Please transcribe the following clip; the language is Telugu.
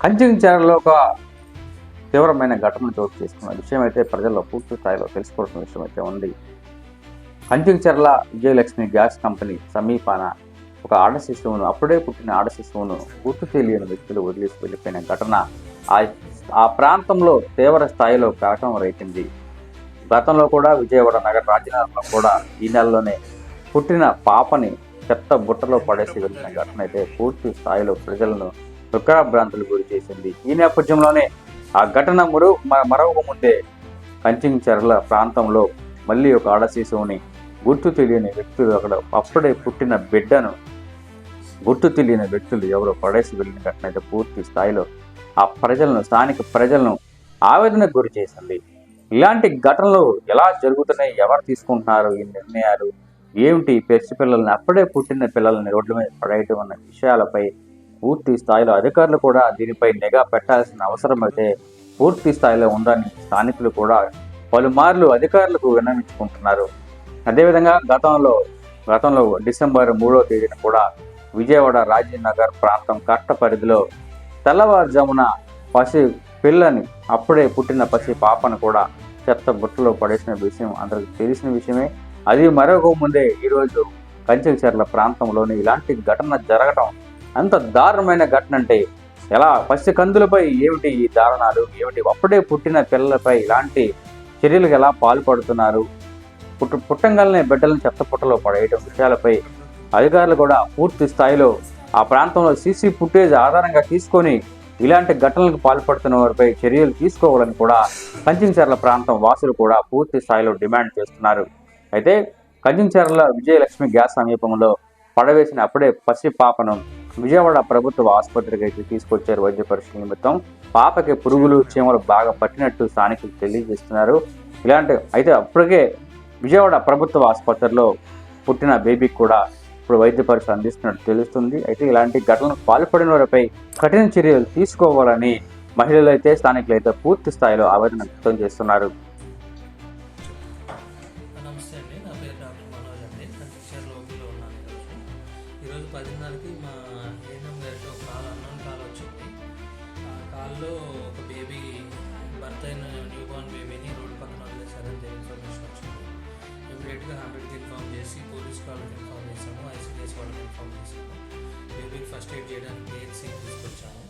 కంచికచర్లలో ఒక తీవ్రమైన ఘటన చోటు చేసుకున్న విషయం అయితే ప్రజల్లో పూర్తి స్థాయిలో తెలుసుకోవాల్సిన విషయం అయితే ఉంది. కంచికచర్ల విజయలక్ష్మి గ్యాస్ కంపెనీ సమీపాన ఒక అప్పుడే పుట్టిన ఆడ శిశువును గుర్తు తెలియని వ్యక్తులు వదిలేసి వెళ్ళిపోయిన ఘటన ఆ ప్రాంతంలో తీవ్ర స్థాయిలో కలకలం రేపింది. గతంలో కూడా విజయవాడ నగర రాజధానిలో కూడా ఈ నెలలోనే పుట్టిన పాపని చెత్త బుట్టలో పడేసి వెళ్ళిన ఘటన అయితే పూర్తి స్థాయిలో ప్రజలను దుఃఖభ్రాంతులకు గురి చేసింది. ఈ నేపథ్యంలోనే ఆ ఘటన మరొక ముందే కంచికచర్ల ప్రాంతంలో మళ్ళీ ఒక ఆడ శిశువుని గుర్తు తెలియని వ్యక్తులు అప్పుడే పుట్టిన బిడ్డను గుర్తు తెలియని వ్యక్తులు ఎవరో పడేసి వెళ్ళిన ఘటన అయితే పూర్తి స్థాయిలో ఆ స్థానిక ప్రజలను ఆవేదనకు గురి చేసింది. ఇలాంటి ఘటనలు ఎలా జరుగుతున్నాయి, ఎవరు తీసుకుంటున్నారు ఈ నిర్ణయాలు ఏమిటి, పిల్లల్ని అప్పుడే పుట్టిన పిల్లల్ని రోడ్ల మీద పడేయటం అన్న విషయాలపై పూర్తి స్థాయిలో అధికారులు కూడా దీనిపై నిఘా పెట్టాల్సిన అవసరం అయితే పూర్తి స్థాయిలో ఉందని స్థానికులు కూడా పలుమార్లు అధికారులకు విన్నవించుకుంటున్నారు. అదేవిధంగా గతంలో డిసెంబర్ 3వ తేదీన కూడా విజయవాడ రాజీనగర్ ప్రాంతం కట్ట పరిధిలో తెల్లవారుజామున అప్పుడే పుట్టిన పసి పాపను కూడా చెత్త బుట్టలో పడేసిన విషయం అందరికి తెలిసిన విషయమే. అది మరొక ముందే ఈరోజు కంచికచర్ల ప్రాంతంలోని ఇలాంటి ఘటన జరగటం అంత దారుణమైన ఘటన అంటే ఎలా పసి కందులపై ఏమిటి ఈ దారుణాలు, ఏమిటి అప్పుడే పుట్టిన పిల్లలపై ఇలాంటి చర్యలకు ఎలా పాల్పడుతున్నారు, పుట్టంగానే బిడ్డలను చెత్త పుట్టలో పడేయటం విషయాలపై అధికారులు కూడా పూర్తి స్థాయిలో ఆ ప్రాంతంలో సీసీ ఫుటేజ్ ఆధారంగా తీసుకొని ఇలాంటి ఘటనలకు పాల్పడుతున్న వారిపై చర్యలు తీసుకోవాలని కూడా కంచికచర్ల ప్రాంతం వాసులు కూడా పూర్తి స్థాయిలో డిమాండ్ చేస్తున్నారు. అయితే కంచికచర్ల విజయలక్ష్మి గ్యాస్ సమీపంలో పడవేసిన అప్పుడే పసి పాపను విజయవాడ ప్రభుత్వ ఆసుపత్రికి అయితే తీసుకొచ్చారు వైద్య పరీక్షల నిమిత్తం. పాపకి పురుగులు చీమలు బాగా పట్టినట్టు స్థానికులు తెలియజేస్తున్నారు. అయితే అప్పటికే విజయవాడ ప్రభుత్వ ఆసుపత్రిలో పుట్టిన బేబీకి కూడా ఇప్పుడు వైద్య పరీక్ష అందిస్తున్నట్టు తెలుస్తుంది. అయితే ఇలాంటి ఘటనలకు పాల్పడిన వారిపై కఠిన చర్యలు తీసుకోవాలని మహిళలు అయితే స్థానికులు అయితే పూర్తి స్థాయిలో ఆవేదన వ్యక్తం చేస్తున్నారు. నమస్తే అండి, నా పేరు డాక్టర్ మనోజ్ అండి. కంచికచర్ల ఓపీలో ఉన్నాను. ఈరోజు 10:30కి మా ఏఎన్ఎం గారికి ఒక కాల్ వచ్చింది. ఆ కాల్లో ఒక బేబీ బర్త్ అయిన న్యూబార్న్ బేబీని రోడ్డు పక్కన వదిలేశారని ఇన్ఫర్మేషన్ వచ్చింది. ఇమీడియట్గా 100కి ఇన్ఫార్మ్ చేసి పోలీస్ వాళ్ళకి ఇన్ఫార్మ్ చేశాము, ఐసీడీఎస్ వాళ్ళకి ఇన్ఫార్మ్ చేశాము. బేబీకి ఫస్ట్ ఎయిడ్ చేయడానికి పిహెచ్సికి తీసుకొచ్చాము.